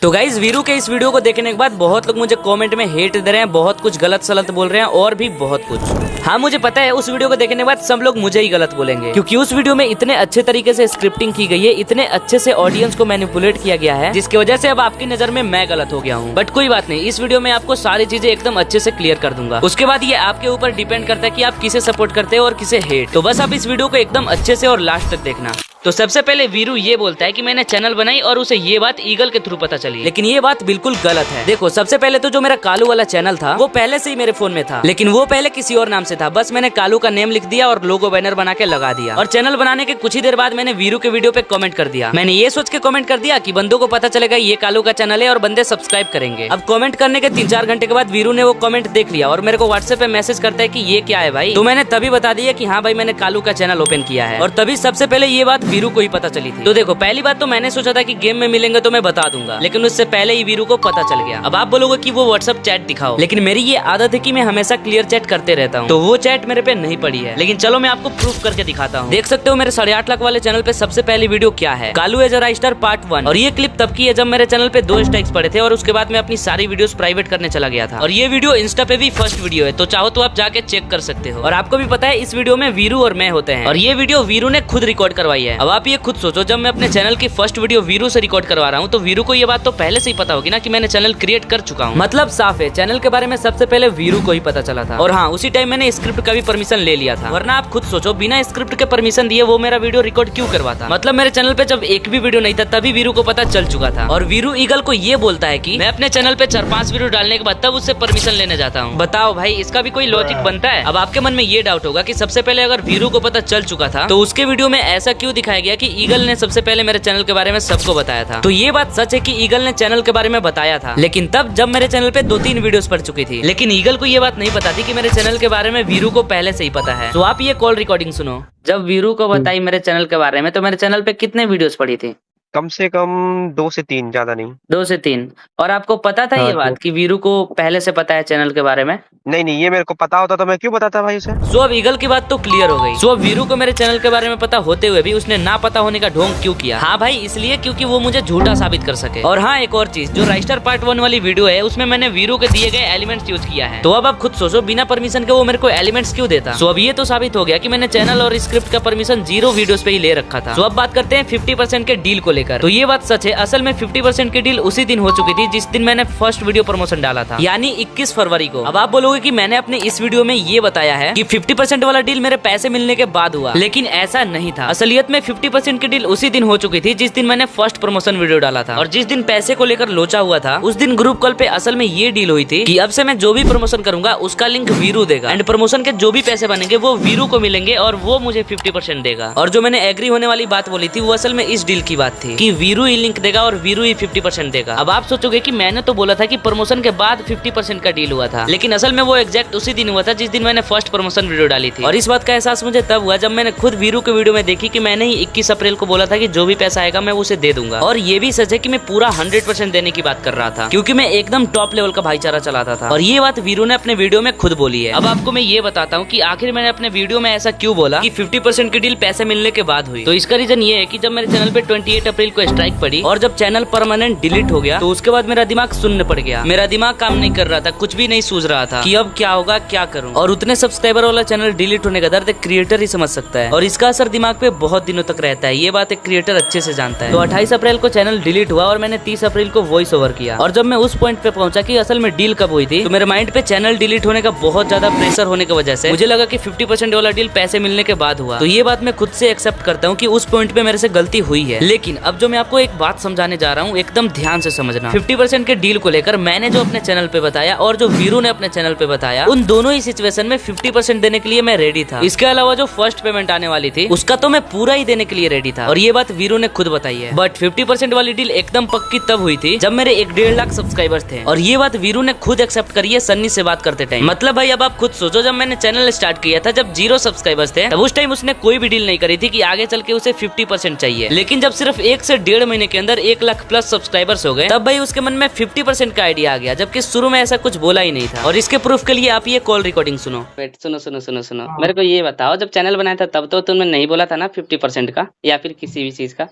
तो गाइज वीरू के इस वीडियो को देखने के बाद बहुत लोग मुझे कमेंट में हेट दे रहे हैं, बहुत कुछ गलत सलत बोल रहे हैं और भी बहुत कुछ। हाँ मुझे पता है उस वीडियो को देखने के बाद सब लोग मुझे ही गलत बोलेंगे, क्योंकि उस वीडियो में इतने अच्छे तरीके से स्क्रिप्टिंग की गई है, इतने अच्छे से ऑडियंस को मैनिपुलेट किया गया है, जिसकी वजह से अब आपकी नजर में मैं गलत हो गया हूँ। बट कोई बात नहीं, इस वीडियो में आपको सारी चीजें एकदम अच्छे से क्लियर कर दूंगा। उसके बाद ये आपके ऊपर डिपेंड करता है कि आप किसे सपोर्ट करते हो और किसे हेट। तो बस आप इस वीडियो को एकदम अच्छे से और लास्ट तक देखना। तो सबसे पहले वीरू ये बोलता है कि मैंने चैनल बनाई और उसे ये बात ईगल के थ्रू पता चली, लेकिन ये बात बिल्कुल गलत है। देखो सबसे पहले तो जो मेरा कालू वाला चैनल था वो पहले से ही मेरे फोन में था, लेकिन वो पहले किसी और नाम से था। बस मैंने कालू का नेम लिख दिया और लोगो बैनर बना के लगा दिया, और चैनल बनाने के कुछ ही देर बाद मैंने वीरू के वीडियो पे कमेंट कर दिया। मैंने ये सोच के कमेंट कर दिया कि बंदों को पता चलेगा ये कालू का चैनल है और बंदे सब्सक्राइब करेंगे। अब कमेंट करने के 3-4 घंटे के बाद वीरू ने वो कमेंट देख लिया और मेरे को व्हाट्सएप पे मैसेज करता है कि ये क्या है भाई। तो मैंने तभी बता दिया कि हाँ भाई मैंने कालू का चैनल ओपन किया है, और तभी सबसे पहले ये बात वीरू को ही पता चली। तो देखो पहली बात तो मैंने सोचा था कि गेम में मिलेंगे तो मैं बता दूंगा, लेकिन उससे पहले ही वीरू को पता चल गया। अब आप बोलोगे कि वो व्हाट्सएप चैट दिखाओ, लेकिन मेरी ये आदत है कि मैं हमेशा क्लियर चैट करते रहता हूँ, तो वो चैट मेरे पे नहीं पड़ी है। लेकिन चलो मैं आपको प्रूफ करके दिखाता हूँ। देख सकते हो मेरे 8.5 लाख वाले चैनल पे सबसे पहली वीडियो क्या है, कालू एज अ राइस्टर पार्ट 1। और ये क्लिप तब की है जब मेरे चैनल पे 2 स्ट्राइक्स पड़े थे और उसके बाद मैं अपनी सारी वीडियोस प्राइवेट करने चला गया था। और ये वीडियो इंस्टा पे भी फर्स्ट वीडियो है, तो चाहो तो आप जाके चेक कर सकते हो। और आपको भी पता है इस वीडियो में वीरू और मैं होते हैं, और ये वीडियो वीरू ने खुद रिकॉर्ड करवाई है। अब आप ये खुद सोचो, जब मैं अपने चैनल की फर्स्ट वीडियो वीरू से रिकॉर्ड करवा रहा हूँ तो वीरू को ये बात तो पहले से ही पता होगी ना कि मैंने चैनल क्रिएट कर चुका हूँ। मतलब साफ है चैनल के बारे में सबसे पहले वीरू को ही पता चला था। और हाँ उसी टाइम मैंने स्क्रिप्ट का भी परमिशन ले लिया था, वरना आप खुद सोचो बिना स्क्रिप्ट के परमिशन दिए वो मेरा वीडियो रिकॉर्ड क्यों करवाता। मतलब मेरे चैनल पे जब एक भी वीडियो नहीं था तभी वीरू को पता चल चुका था। और वीरू ईगल को ये बोलता है कि मैं अपने चैनल पे 4-5 वीडियो डालने के बाद तब उससे परमिशन लेने जाता हूँ। बताओ भाई इसका भी कोई लॉजिक बनता है। अब आपके मन में ये डाउट होगा कि सबसे पहले अगर वीरू को पता चल चुका था तो उसके वीडियो में ऐसा क्यों दिखाया गया कि ईगल ने सबसे पहले मेरे चैनल के बारे में सबको बताया था। तो ये बात सच है कि ईगल ने चैनल के बारे में बताया था, लेकिन तब जब मेरे चैनल पे 2-3 वीडियोस पड़ चुकी थी। लेकिन ईगल को ये बात नहीं पता थी कि मेरे चैनल के बारे में वीरू को पहले से ही पता है। तो आप ये कॉल रिकॉर्डिंग सुनो। जब वीरू को बताई मेरे चैनल के बारे में तो मेरे चैनल पे कितने वीडियोस पड़ी थी? कम से कम 2 से 3, ज्यादा नहीं। 2 से 3। और आपको पता था हाँ, ये बात कि वीरू को पहले से पता है चैनल के बारे में? नहीं ये मेरे को पता होता तो मैं क्यों बताता भाई उसे। सो अब ईगल की बात तो क्लियर हो गई। सो अब वीरू को मेरे चैनल के बारे में पता होते हुए भी उसने ना पता होने का ढोंग क्यों किया? हाँ भाई इसलिए क्योंकि वो मुझे झूठा साबित कर सके। और हाँ एक और चीज, जो राइस्टर पार्ट 1 वाली वीडियो है उसमें मैंने वीरू के दिए गए एलिमेंट्स यूज किया है। तो अब आप खुद सोचो बिना परमिशन के वो मेरे को एलिमेंट्स क्यों देता? सो अब ये तो साबित हो गया कि मैंने चैनल और स्क्रिप्ट का परमिशन 0 वीडियोस पे ही ले रखा था। सो अब बात करते हैं 50% के डील को लेकर। तो ये बात सच है, असल में 50% की डील उसी दिन हो चुकी थी जिस दिन मैंने फर्स्ट वीडियो प्रमोशन डाला था, यानी 21 फरवरी को। अब आप बोलोगे कि मैंने अपने इस वीडियो में ये बताया है कि 50% वाला डील मेरे पैसे मिलने के बाद हुआ, लेकिन ऐसा नहीं था। असलियत में 50% की डील उसी दिन हो चुकी थी जिस दिन मैंने फर्स्ट प्रमोशन वीडियो डाला था। और जिस दिन पैसे को लेकर लोचा हुआ था उस दिन ग्रुप कॉल पे असल में ये डील हुई थी कि अब से मैं जो भी प्रमोशन करूंगा उसका लिंक वीरू देगा, एंड प्रमोशन के जो भी पैसे बनेंगे वो वीरू को मिलेंगे और वो मुझे 50% देगा। और जो मैंने एग्री होने वाली बात बोली थी वो असल में इस डील की बात थी कि वीरू ही लिंक देगा और वीरू ही 50% देगा। अब आप सोचोगे कि मैंने तो बोला था कि प्रमोशन के बाद 50% का डील हुआ था, लेकिन असल में वो एग्जैक्ट उसी दिन हुआ था जिस दिन मैंने फर्स्ट प्रमोशन वीडियो डाली थी। और इस बात का एहसास मुझे तब हुआ जब मैंने खुद वीरू के वीडियो में देखी कि मैंने ही 21 अप्रैल को बोला था कि जो भी पैसा आएगा मैं उसे दे दूंगा। और ये भी सच है कि मैं पूरा 100% देने की बात कर रहा था, क्योंकि मैं एकदम टॉप लेवल का भाईचारा चलाता था। और ये बात वीरू ने अपने वीडियो में खुद बोली है। अब आपको मैं ये बताता हूँ कि आखिर मैंने अपने वीडियो में ऐसा क्यों बोला कि 50% की डील पैसे मिलने के बाद हुई। तो इसका रीजन ये है कि जब मेरे चैनल पे 28 अप्रैल को स्ट्राइक पड़ी और जब चैनल परमानेंट डिलीट हो गया तो उसके बाद मेरा दिमाग शून्य पड़ गया। मेरा दिमाग काम नहीं कर रहा था, कुछ भी नहीं सूझ रहा था कि अब क्या होगा, क्या करूं। और उतने सब्सक्राइबर वाला चैनल डिलीट होने का दर्द एक क्रिएटर ही समझ सकता है, और इसका असर दिमाग पे बहुत दिनों तक रहता है। ये बात एक क्रिएटर अच्छे से जानता है। तो 28 अप्रैल को चैनल डिलीट हुआ और मैंने 30 अप्रैल को वॉइस ओवर किया। और जब मैं उस पॉइंट पे पहुंचा कि असल में डील कब हुई थी, तो मेरे माइंड पे चैनल डिलीट होने का बहुत ज्यादा प्रेशर होने की वजह से मुझे लगा कि 50% वाला डील पैसे मिलने के बाद हुआ। तो ये बात मैं खुद से एक्सेप्ट करता हूँ कि उस पॉइंट पे मेरे से गलती हुई है। लेकिन अब जो मैं आपको एक बात समझाने जा रहा हूँ एकदम ध्यान से समझना। 50% के डील को लेकर मैंने जो अपने चैनल पे बताया और जो वीरू ने अपने चैनल पे बताया, उन दोनों ही सिचुएशन में 50% देने के लिए मैं रेडी था। इसके अलावा जो फर्स्ट पेमेंट आने वाली थी उसका तो मैं पूरा ही देने के लिए रेडी था, और ये बात वीरू ने खुद बताई है। बट 50% वाली डील एकदम पक्की तब हुई थी जब मेरे 1.5 लाख सब्सक्राइबर्स थे, और ये बात वीरू ने खुद एक्सेप्ट करी है सन्नी से बात करते टाइम। मतलब भाई अब आप खुद सोचो, जब मैंने चैनल स्टार्ट किया था जब 0 सब्सक्राइबर्स थे, तब उस टाइम उसने कोई भी डील नहीं करी थी कि आगे चल के उसे 50% चाहिए। लेकिन जब सिर्फ 1 से 1.5 महीने के अंदर 1 लाख प्लस सब्सक्राइबर्स हो गए, तब भाई उसके मन में 50% का आइडिया आ गया, जबकि शुरू में ऐसा कुछ बोला ही नहीं था। और इसके प्रूफ के लिए आप ये कॉल रिकॉर्डिंग सुनो। वेट, सुनो। मेरे को ये बताओ, जब चैनल बनाया था तब तो तुमने नहीं बोला था ना 50% का, या फिर किसी भी चीज का?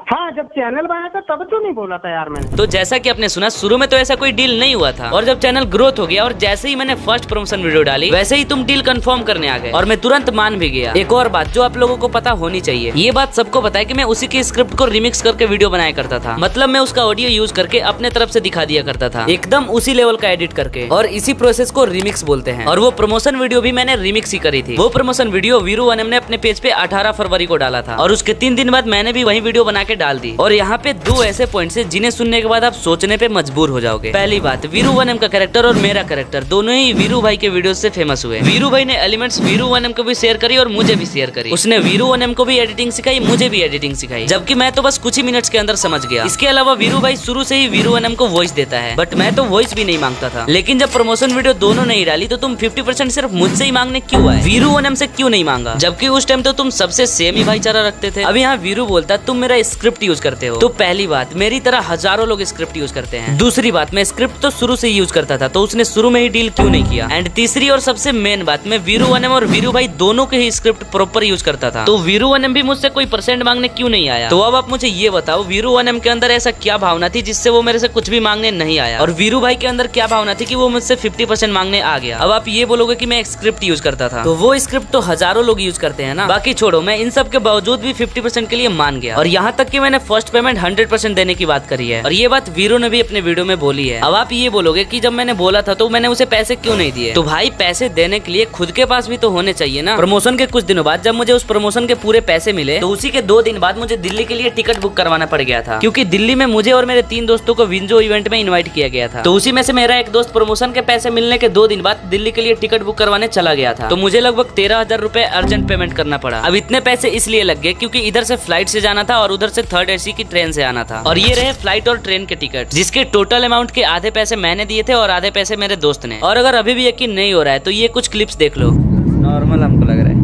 हाँ, जब चैनल बनाया था तब तो नहीं बोला था यार मैंने। तो जैसा कि आपने सुना, शुरू में तो ऐसा कोई डील नहीं हुआ था, और जब चैनल ग्रोथ हो गया और जैसे ही मैंने फर्स्ट प्रमोशन वीडियो डाली वैसे ही तुम डील कंफर्म करने आ गए और मैं तुरंत मान भी गया। एक और बात जो आप लोगों को पता होनी चाहिए, ये बात सबको पता है कि मैं उसी की स्क्रिप्ट को रिमिक्स करके वीडियो बनाया करता था। मतलब मैं उसका ऑडियो यूज करके अपने तरफ से दिखा दिया करता था, एकदम उसी लेवल का एडिट करके, और इसी प्रोसेस को रिमिक्स बोलते हैं। और वो प्रमोशन वीडियो भी मैंने रिमिक्स ही करी थी। वो प्रमोशन वीडियो वीरू वनम ने अपने पेज पे 18 फरवरी को डाला था और उसके 3 दिन बाद मैंने भी वही वीडियो बना के डाल दी। और यहाँ पे 2 ऐसे पॉइंट्स हैं जिन्हें सुनने के बाद आप सोचने पे मजबूर हो जाओगे। पहली बात, वीरू वनम का कैरेक्टर और मेरा कैरेक्टर दोनों ही वीरू भाई के वीडियो से फेमस हुए। वीरू भाई ने एलिमेंट्स वीरू वनम को भी शेयर करी और मुझे भी शेयर करी। उसने वीरू वनम को भी एडिटिंग सिखाई, मुझे भी एडिटिंग सिखाई, जबकि मैं तो बस कुछ ही मिनट्स के अंदर समझ गया। इसके अलावा वीरू भाई शुरू से ही वीरू वनम को वॉइस देता है, बट मैं तो वॉइस भी नहीं मांगता था। लेकिन जब प्रमोशन वीडियो दोनों नहीं डाली तो तुम 50% सिर्फ मुझसे ही मांगने क्यों आए? वीरू वनम से क्यों नहीं मांगा? जबकि उस टाइम तो तुम सबसे सेम ही भाईचारा रखते थे। अब यहाँ वीरू बोलता तुम मेरा स्क्रिप्ट यूज करते हो। तो पहली बात, मेरी तरह हजारों लोग स्क्रिप्ट यूज करते हैं। दूसरी बात, मैं स्क्रिप्ट तो शुरू से ही यूज करता था, तो उसने शुरू में ही डील क्यों नहीं किया? एंड तीसरी और सबसे मेन बात, मैं वीरू वनम और वीरू भाई दोनों के ही स्क्रिप्ट प्रॉपर यूज करता था, तो वीरू वनम भी मुझसे कोई परसेंट मांगने क्यों नहीं आया? तो अब आप मुझे ये बताओ, वीरू वनम के अंदर ऐसा क्या भावना थी जिससे वो मेरे से कुछ भी मांगने नहीं आया, और वीरू भाई के अंदर क्या भावना थी कि वो मुझसे 50% मांगने आ गया? अब आप ये बोलोगे कि मैं एक स्क्रिप्ट यूज करता था, तो वो स्क्रिप्ट तो हजारों लोग यूज करते हैं ना। बाकी छोड़ो, मैं इन सब के बावजूद भी 50% के लिए मान गया, और यहाँ तक कि मैंने फर्स्ट पेमेंट 100% देने की बात करी है, और ये बात वीरू ने भी अपने वीडियो में बोली है। अब आप ये बोलोगे कि जब मैंने बोला था तो मैंने उसे पैसे क्यों नहीं दिए? तो भाई, पैसे देने के लिए खुद के पास भी तो होने चाहिए ना। प्रमोशन के कुछ दिनों बाद जब मुझे उस प्रमोशन के पूरे पैसे मिले, तो उसी के 2 दिन बाद मुझे दिल्ली के लिए टिकट बुक करवाना पड़ गया था, क्योंकि दिल्ली में मुझे और मेरे 3 दोस्तों को विंजो इवेंट में इन्वाइट किया गया था। तो उसी में से मेरा एक दोस्त प्रमोशन के पैसे मिलने के 2 दिन बाद दिल्ली के लिए टिकट बुक करवाने चला गया था, तो मुझे लगभग 13,000 रुपए अर्जेंट पेमेंट करना पड़ा। अब इतने पैसे इसलिए लग गए क्योंकि इधर से फ्लाइट से जाना था और उधर से 3rd AC की ट्रेन से आना था, और ये रहे फ्लाइट और ट्रेन के टिकट, जिसके टोटल अमाउंट के आधे पैसे मैंने दिए थे और आधे पैसे मेरे दोस्त ने। और अगर अभी भी यकीन नहीं हो रहा है तो ये कुछ क्लिप्स देख लो। नॉर्मल हमको लग रहा है,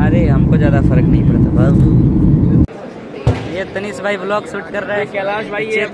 अरे हमको ज्यादा फर्क नहीं पड़ता बाबू। ये तनीष भाई व्लॉग शूट कर रहा है, कैलाश भाई ये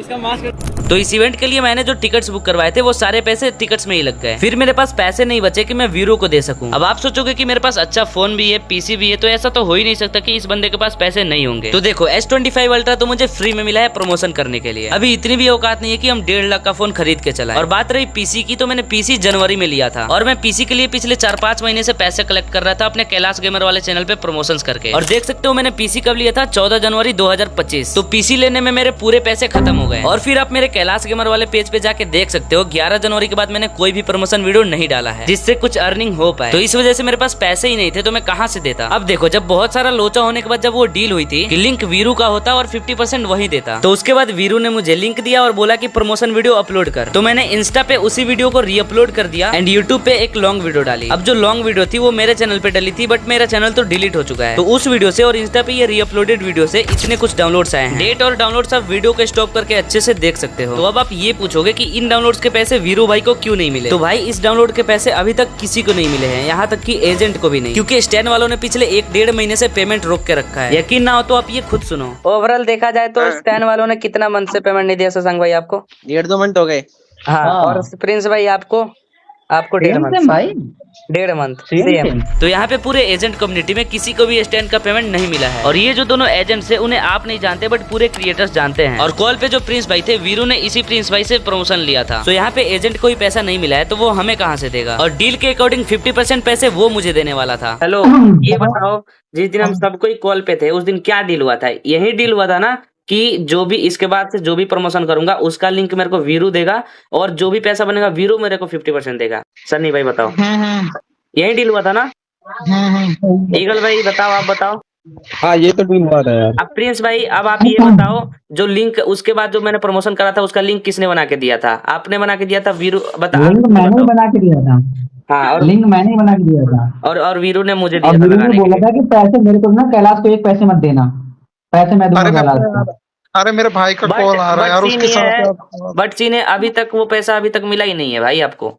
इसका मास्क। तो इस इवेंट के लिए मैंने जो टिकट्स बुक करवाए थे वो सारे पैसे टिकट्स में ही लग गए। फिर मेरे पास पैसे नहीं बचे कि मैं वीरू को दे सकूं। अब आप सोचोगे कि मेरे पास अच्छा फोन भी है, पीसी भी है, तो ऐसा तो हो ही नहीं सकता कि इस बंदे के पास पैसे नहीं होंगे। तो देखो, S25 अल्ट्रा तो मुझे फ्री में मिला है प्रमोशन करने के लिए। अभी इतनी भी औकात नहीं है कि हम 1.5 लाख का फोन खरीद के चलाएं। और बात रही पीसी की, तो मैंने पीसी जनवरी में लिया था, और मैं पीसी के लिए पिछले 4-5 महीने से पैसे कलेक्ट कर रहा था अपने कैलाश गेमर वाले चैनल पे प्रमोशन करके। और देख सकते हो मैंने पीसी कब लिया था, 14 जनवरी 2025। तो पीसी लेने में मेरे पूरे पैसे खत्म हो गए। और फिर आप मेरे कैलाश गेमर वाले पेज पे जाके देख सकते हो 11 जनवरी के बाद मैंने कोई भी प्रमोशन वीडियो नहीं डाला है जिससे कुछ अर्निंग हो पाए। तो इस वजह से मेरे पास पैसे ही नहीं थे, तो मैं कहां से देता? अब देखो, जब बहुत सारा लोचा होने के बाद जब वो डील हुई थी कि लिंक वीरू का होता और 50% वही देता, तो उसके बाद वीरू ने मुझे लिंक दिया और बोला कि प्रमोशन वीडियो अपलोड कर। तो मैंने इंस्टा पे उसी वीडियो को रीअपलोड कर दिया एंड यूट्यूब पे एक लॉन्ग वीडियो डाली। अब जो लॉन्ग वीडियो थी वो मेरे चैनल पे डली थी, बट मेरा चैनल तो डिलीट हो चुका है। तो उस वीडियो से और इंस्टा पे ये रीअपलोडेड वीडियो से इतने कुछ डाउनलोड्स आए हैं। डेट और डाउनलोड्स आप वीडियो को स्टॉप करके अच्छे से देख सकते हो। तो अब आप ये पूछोगे कि इन डाउनलोड्स के पैसे वीरू भाई को क्यों नहीं मिले? तो भाई, इस डाउनलोड के पैसे अभी तक किसी को नहीं मिले हैं, यहाँ तक कि एजेंट को भी नहीं, क्योंकि स्टैन वालों ने पिछले 1-1.5 महीने से पेमेंट रोक के रखा है। यकीन ना हो तो आप ये खुद सुनो। ओवरऑल देखा जाए तो स्टैन वालों ने कितना मंथ से पेमेंट नहीं दिया शशांक भाई आपको? 1.5-2 मंथ हो गए। हाँ, और प्रिंस भाई आपको 1.5 मंथ भाई, 1.5 मंथ सेम। तो यहाँ पे पूरे एजेंट कम्युनिटी में किसी को भी स्टैंड का पेमेंट नहीं मिला है। और ये जो दोनों एजेंट्स हैं उन्हें आप नहीं जानते, बट पूरे क्रिएटर्स जानते हैं। और कॉल पे जो प्रिंस भाई थे, वीरू ने इसी प्रिंस भाई से प्रमोशन लिया था। तो यहाँ पे एजेंट को ही पैसा नहीं मिला है, तो वो हमें कहाँ से देगा? और डील के अकॉर्डिंग 50% पैसे वो मुझे देने वाला था। हेलो, ये बताओ, जिस दिन हम सब कोई कॉल पे थे उस दिन क्या डील हुआ था? यही डील हुआ था ना कि जो भी इसके बाद से जो भी प्रमोशन करूंगा उसका लिंक मेरे को वीरू देगा, और जो भी पैसा बनेगा वीरू मेरे को 50% देगा। सन्नी भाई बताओ, यही डील हुआ था ना? ईगल भाई बताओ, आप बताओ। हाँ, ये तो डील हुआ था यार। अब प्रिंस भाई, अब आप ये बताओ, जो लिंक उसके बाद जो मैंने प्रमोशन करा था उसका लिंक किसने बना के दिया था? आपने बना के दिया था? वीरू बता। लिंक मैंने बना के दिया था। हाँ, और लिंक मैंने ही बना के दिया था। और वीरू ने मुझे दिया और था वीरू ने लगाने के बोला लिए। था कि पैसे मेरे को ना, कैलाश को 1 पैसे मत देना, पैसे मैं दूंगा कैलाश को। अरे मेरे भाई का कॉल आ रहा है यार, उसके साथ बट सीन है, अभी तक वो पैसा अभी तक मिला ही नहीं है भाई आपको।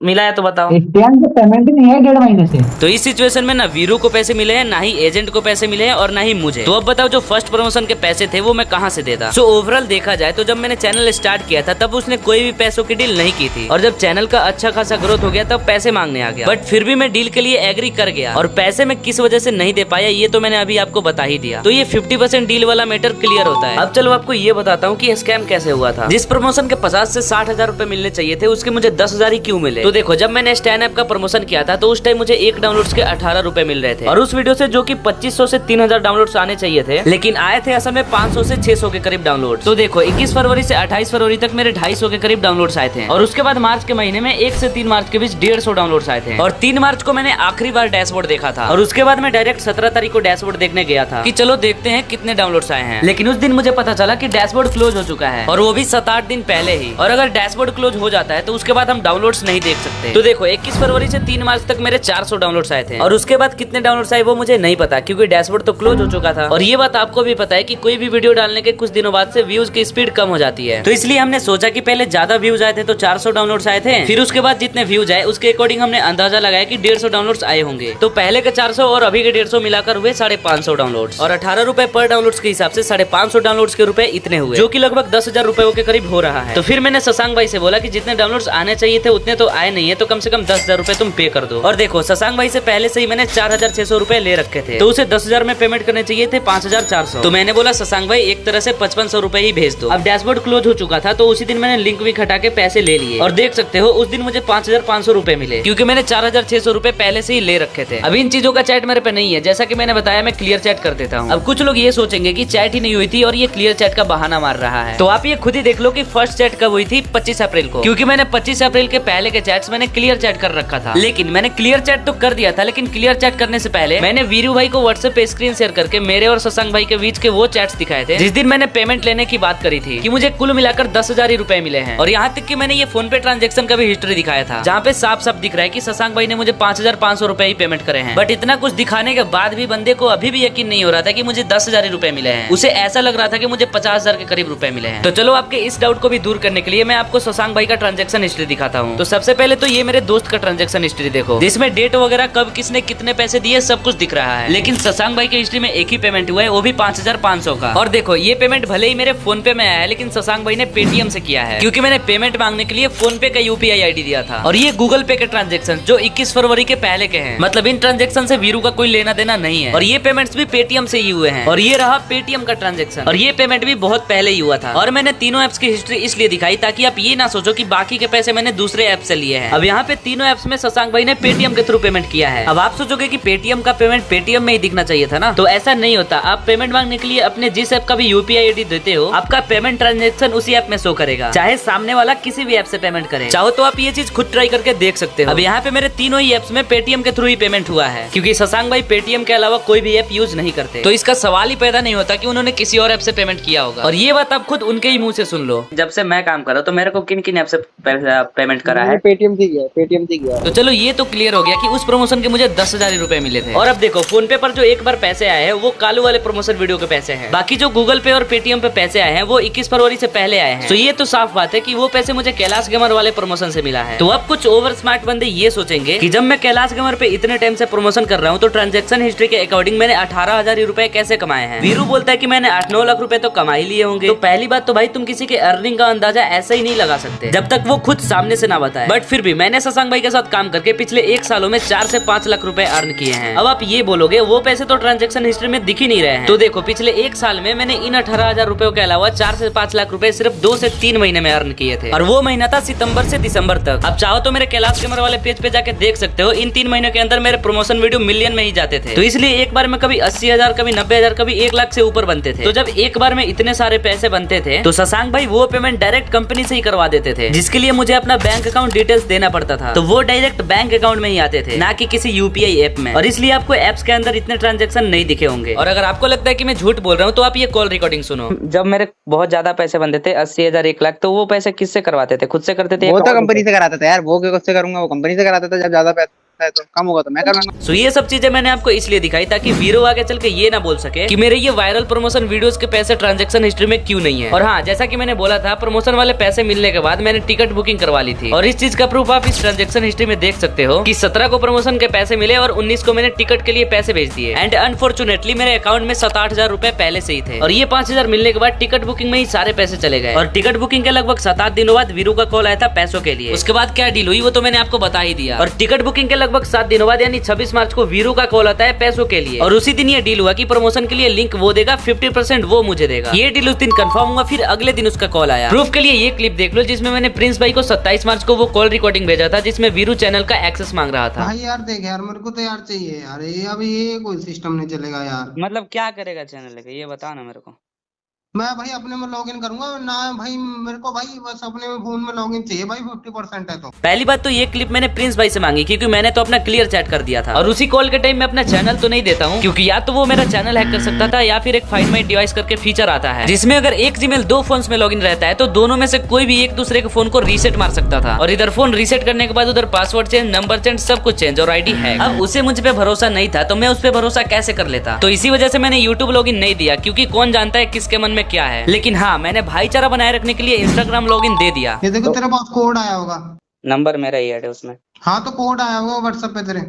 मिला है तो बताओ। स्टैंड पे पेमेंट ही नहीं है 1.5 महीने से। तो इस सिचुएशन में ना वीरू को पैसे मिले हैं, ना ही एजेंट को पैसे मिले हैं और ना ही मुझे। तो अब बताओ जो फर्स्ट प्रमोशन के पैसे थे वो मैं कहाँ से देता। सो ओवरऑल देखा जाए तो जब मैंने चैनल स्टार्ट किया था तब उसने कोई भी पैसों की डील नहीं की थी, और जब चैनल का अच्छा खासा ग्रोथ हो गया तब पैसे मांगने आ गया। बट फिर भी मैं डील के लिए एग्री कर गया, और पैसे मैं किस वजह से नहीं दे पाया ये तो मैंने अभी आपको बता ही दिया। तो ये 50% डील वाला मैटर क्लियर होता है। अब चलो आपको ये बताता हूँ कि स्कैम कैसे हुआ था। जिस प्रमोशन के 50 से 60,000 रुपए मिलने चाहिए थे उसके मुझे 10,000 ही क्यों मिले। तो देखो, जब मैंने स्टैन ऐप का प्रमोशन किया था तो उस टाइम मुझे एक डाउनलोड्स के 18 रुपए मिल रहे थे, और उस वीडियो से जो कि 2500 से 3000 डाउनलोड्स आने चाहिए थे, लेकिन आए थे असल में 500 से 600 के करीब डाउनलोड। तो देखो 21 फरवरी से 28 फरवरी तक मेरे 250 के करीब डाउनलोड्स आए थे, और उसके बाद मार्च के महीने में 1 से 3 मार्च के बीच 150 डाउनलोड्स आए थे, और 3 मार्च को मैंने आखिरी बार डैशबोर्ड देखा था, और उसके बाद मैं डायरेक्ट 17 तारीख को डैशबोर्ड देखने गया था कि चलो देखते हैं कितने डाउनलोड्स आए हैं। लेकिन उस दिन मुझे पता चला कि डैशबोर्ड क्लोज हो चुका है, और वो भी 7-8 दिन पहले ही। और अगर डैशबोर्ड क्लोज हो जाता है तो उसके बाद हम डाउनलोड्स नहीं देख सकते। तो देखो 21 फरवरी से 3 मार्च तक मेरे 400 डाउनलोड्स आए थे, और उसके बाद कितने डाउनलोड्स आए वो मुझे नहीं पता क्योंकि डैशबोर्ड तो क्लोज हो चुका था। और ये बात आपको भी पता है कि कोई भी वीडियो डालने के कुछ दिनों बाद से व्यूज की स्पीड कम हो जाती है। तो इसलिए हमने सोचा कि पहले ज्यादा व्यूज आए थे तो 400 डाउनलोड्स आए थे, फिर उसके बाद जितने व्यूज आए उसके अकॉर्डिंग हमने अंदाजा लगाया कि 150 डाउनलोड्स आए होंगे। तो पहले के 400 और अभी के 150 मिलाकर हुए 550 डाउनलोड्स, और 18 रुपए पर डाउनलोड्स के हिसाब से 550 डाउनलोड्स के रुपए इतने हुए, जो कि लगभग 10,000 रुपए के करीब हो रहा है। तो फिर मैंने शशांक भाई से बोला कि जितने डाउनलोड्स आने चाहिए थे उतने तो आए नहीं है, तो कम से कम 10,000 रुपए तुम पे कर दो। और देखो शशांक भाई से पहले से ही मैंने 4,600 रुपए ले रखे थे, तो उसे 10,000 में पेमेंट करने चाहिए थे 5,400। तो मैंने बोला शशांक भाई एक तरह से 5500 रुपए ही भेज दो। अब डैशबोर्ड क्लोज हो चुका था तो उसी दिन मैंने लिंक भी हटा के पैसे ले लिए, और देख सकते हो उस दिन मुझे 5,500 रुपए मिले क्योंकि मैंने 4,600 रुपए पहले से ही ले रखे थे। अब इन चीजों का चैट मेरे पे नहीं है, जैसा कि मैंने बताया मैं क्लियर चैट कर देता हूँ। अब कुछ लोग ये सोचेंगे कि चैट ही नहीं हुई थी और ये क्लियर चैट का बहाना मार रहा है, तो आप ये खुद ही देख लो कि फर्स्ट चैट कब हुई थी, 25 अप्रैल को, क्योंकि मैंने 25 अप्रैल के पहले के चैट्स मैंने क्लियर चैट कर रखा था। लेकिन मैंने क्लियर चैट तो कर दिया था, लेकिन क्लियर चैट करने से पहले मैंने वीरू भाई को व्हाट्सएप पे स्क्रीन शेयर करके मेरे और शशांक भाई के बीच के वो चैट्स दिखाए थे जिस दिन मैंने पेमेंट लेने की बात करी थी कि मुझे कुल मिलाकर 10,000 ही रुपए मिले हैं। और यहाँ तक कि मैंने ये फोन पे ट्रांजेक्शन का भी हिस्ट्री दिखाया था, जहाँ पे साफ साफ दिख रहा है कि शशांक भाई ने मुझे 5,500 रुपए ही पेमेंट करे हैं। बट इतना कुछ दिखाने के बाद भी बंदे को अभी भी यकीन नहीं हो रहा था कि मुझे 10,000 रुपए मिले हैं। उसे ऐसा लग रहा था कि मुझे 50,000 के करीब रुपए मिले हैं। तो चलो आपके इस डाउट को भी दूर करने के लिए मैं आपको शशांक भाई का ट्रांजेक्शन हिस्ट्री दिखाता हूँ। तो सबसे पहले तो ये मेरे दोस्त का ट्रांजेक्शन हिस्ट्री देखो, जिसमें डेट वगैरह कब किसने कितने पैसे दिए सब कुछ दिख रहा है। लेकिन शशांक भाई की हिस्ट्री में एक ही पेमेंट हुआ है, वो भी 5,500 का। और देखो ये पेमेंट भले ही मेरे फोन पे में आया है, लेकिन शशांक भाई ने पेटीएम से किया है क्योंकि मैंने पेमेंट मांगने के लिए फोन पे का यूपीआई आईडी दिया था। और ये गूगल पे के ट्रांजेक्शन जो 21 फरवरी के पहले के हैं, मतलब इन ट्रांजेक्शन से वीरू का कोई लेना देना नहीं है। और ये पेमेंट्स भी पेटीएम से ही हुए हैं, और ये रहा पेटीएम का ट्रांजेक्शन, और ये पेमेंट भी बहुत पहले ही हुआ था। और मैंने तीनों एप्स की हिस्ट्री इसलिए दिखाई ताकि आप ये ना सोचो कि बाकी के पैसे मैंने दूसरे ऐप से लिए हैं। अब यहाँ पे तीनों एप्स में शशांक भाई ने पेटीएम के थ्रू पेमेंट किया है। अब आप सोचोगे कि पेटीएम का पेमेंट पेटीएम में ही दिखना चाहिए था ना, तो ऐसा नहीं होता। आप पेमेंट मांगने के लिए अपने जिस ऐप का भी यूपीआई आईडी देते हो, आपका पेमेंट ट्रांजेक्शन उसी ऐप में शो करेगा, चाहे सामने वाला किसी भी ऐप से पेमेंट करे। चाहो तो आप ये चीज खुद ट्राई करके देख सकते हो। अब यहाँ पे मेरे तीनों ही एप्स में पेटीएम के थ्रू ही पेमेंट हुआ है, क्योंकि शशांक भाई पेटीएम के अलावा कोई भी ऐप यूज नहीं करते, तो इसका सवाल ही पैदा नहीं होता कि उन्होंने किसी और ऐप से पेमेंट किया होगा। और ये बात आप खुद उनके ही मुंह से सुन लो। जब से मैं काम कर रहा हूँ तो मेरे को किन किन ऐप से पेमेंट करा है? पेटीएम से किया। तो चलो ये तो क्लियर हो गया कि उस प्रमोशन के मुझे 10,000 रुपए मिले थे। और अब देखो फोन पे पर जो एक बार पैसे आए हैं वो कालू वाले प्रमोशन वीडियो के पैसे हैं। बाकी जो गूगल पे और पेटीएम पे पैसे आए हैं वो 21 फरवरी से पहले आए हैं। तो ये तो साफ बात है कि वो पैसे मुझे कैलाश गेमर वाले प्रमोशन से मिला है। तो अब कुछ ओवर स्मार्ट बंदे ये सोचेंगे कि जब मैं कैलाश गेमर पे इतने टाइम से प्रमोशन कर रहा हूँ तो ट्रांजेक्शन हिस्ट्री के अकॉर्डिंग मैंने 18,000 रुपए कैसे कमाए हैं। वीरू बोलता है कि मैंने 8-9 लाख रुपए तो कमा ही लिए होंगे। तो पहली बात तो भाई तुम किसी के अर्निंग का अंदाजा ऐसे ही नहीं लगा सकते जब तक वो खुद सामने से ना बताए। बट फिर भी मैंने शशांक भाई के साथ काम करके पिछले 1 सालों में 4 से 5 लाख रुपए अर्न किए हैं। अब आप ये बोलोगे वो पैसे तो ट्रांजेक्शन हिस्ट्री में दिख ही नहीं रहे हैं। तो देखो पिछले 1 साल में मैंने इन 18,000 रुपयों के अलावा 4 से 5 लाख रुपए सिर्फ 2 से 3 महीने में अर्न किए थे, और वो महीना था सितंबर से दिसंबर तक। अब चाहो तो मेरे कैलाश गेमर वाले पेज पे जाके देख सकते हो, इन 3 महीनों के अंदर मेरे प्रमोशन वीडियो मिलियन में ही जाते थे। तो इसलिए एक बार में कभी 80,000, कभी 90,000, कभी 1 लाख से ऊपर बनते थे। तो जब एक बार में इतने सारे पैसे बनते थे तो शशांक भाई वो पेमेंट डायरेक्ट कंपनी से ही करवा देते थे, जिसके लिए मुझे अपना बैंक अकाउंट डिटेल्स देना पड़ता था। तो वो डायरेक्ट बैंक अकाउंट में ही आते थे, ना कि किसी यूपीआई ऐप में। और इसलिए आपको ऐप्स के अंदर इतने ट्रांजेक्शन नहीं दिखे होंगे। और अगर आपको लगता है कि मैं झूठ बोल रहा हूँ तो आप ये कॉल रिकॉर्डिंग सुनो। जब मेरे बहुत ज्यादा पैसे बनते थे 80,000, 1 लाख, तो वो पैसे किससे करवाते थे? खुद से करते थे? वो तो कंपनी से कराता था यार। वो किससे करूंगा? वो कंपनी से कराता था जब ज्यादा पैसे। है तो कम होगा तो मैं कर लूंगा। सो ये सब चीजें मैंने आपको इसलिए दिखाई ताकि वीरो आगे चल के ये ना बोल सके कि मेरे ये वायरल प्रमोशन वीडियोस के पैसे ट्रांजैक्शन हिस्ट्री में क्यों नहीं है। और हाँ, जैसा कि मैंने बोला था, प्रमोशन वाले पैसे मिलने के बाद मैंने टिकट बुकिंग करवा ली थी और इस चीज का प्रूफ आप इस ट्रांजैक्शन हिस्ट्री में देख सकते हो कि 17 को प्रमोशन के पैसे मिले और 19 को मैंने टिकट के लिए पैसे भेज दिए। एंड अनफॉर्चुनेटली मेरे अकाउंट में 7-8 हजार रुपए पहले से ही थे और ये 5 हजार मिलने के बाद टिकट बुकिंग में ही सारे पैसे चले गए। और टिकट बुकिंग के लगभग 7-8 दिनों बाद वीरू का कॉल आया था पैसों के लिए। उसके बाद क्या डील हुई वो तो मैंने आपको बता ही दिया। और टिकट बुकिंग के लगभग 7 दिनों बाद यानी 26 मार्च को वीरू का कॉल आता है पैसों के लिए और उसी दिन ये डील हुआ कि प्रमोशन के लिए लिंक वो देगा, 50% वो मुझे देगा। ये डील उस दिन कंफर्म हुआ, फिर अगले दिन उसका कॉल आया। प्रूफ के लिए ये क्लिप देख लो जिसमें मैंने प्रिंस भाई को 27 मार्च को वो कॉल रिकॉर्डिंग भेजा था जिसमें वीरू चैनल का एक्सेस मांग रहा था। भाई यार देख यार, मेरे को तो यार चाहिए यार, ये अभी ये कोई सिस्टम नहीं चलेगा यार। मतलब क्या करेगा चैनल लेके, ये बताओ ना मेरे को। मैं भाई अपने में लॉगिन करूंगा ना भाई, मेरे को भाई बस अपने में फोन में लॉगिन चाहिए भाई, 50% है तो। पहली बात तो ये क्लिप मैंने प्रिंस भाई से मांगी क्योंकि मैंने तो अपना क्लियर चैट कर दिया था और उसी कॉल के टाइम में अपना चैनल तो नहीं देता हूँ क्योंकि या तो वो मेरा चैनल हैक कर सकता था या फिर एक फाइंड माय डिवाइस करके फीचर आता है जिसमें अगर एक जीमेल 2 फोन्स में लॉगिन रहता है तो दोनों में से कोई भी एक दूसरे के फोन को रीसेट मार सकता था और इधर फोन रीसेट करने के बाद उधर पासवर्ड चेंज, नंबर चेंज, सब कुछ चेंज और आईडी हैक। अब उसे मुझ पे भरोसा नहीं था तो मैं उस पे भरोसा कैसे कर लेता। तो इसी वजह से मैंने यूट्यूब लॉगिन नहीं दिया क्योंकि कौन जानता है किसके मन में क्या है। लेकिन हाँ, मैंने भाईचारा बनाए रखने के लिए इंस्टाग्राम लॉगिन दे दिया। ये देखो तेरे पास कोड आया होगा। नंबर मेरा ही ऐड है उसमें। हाँ तो कोड आया होगा व्हाट्सएप पे तेरे,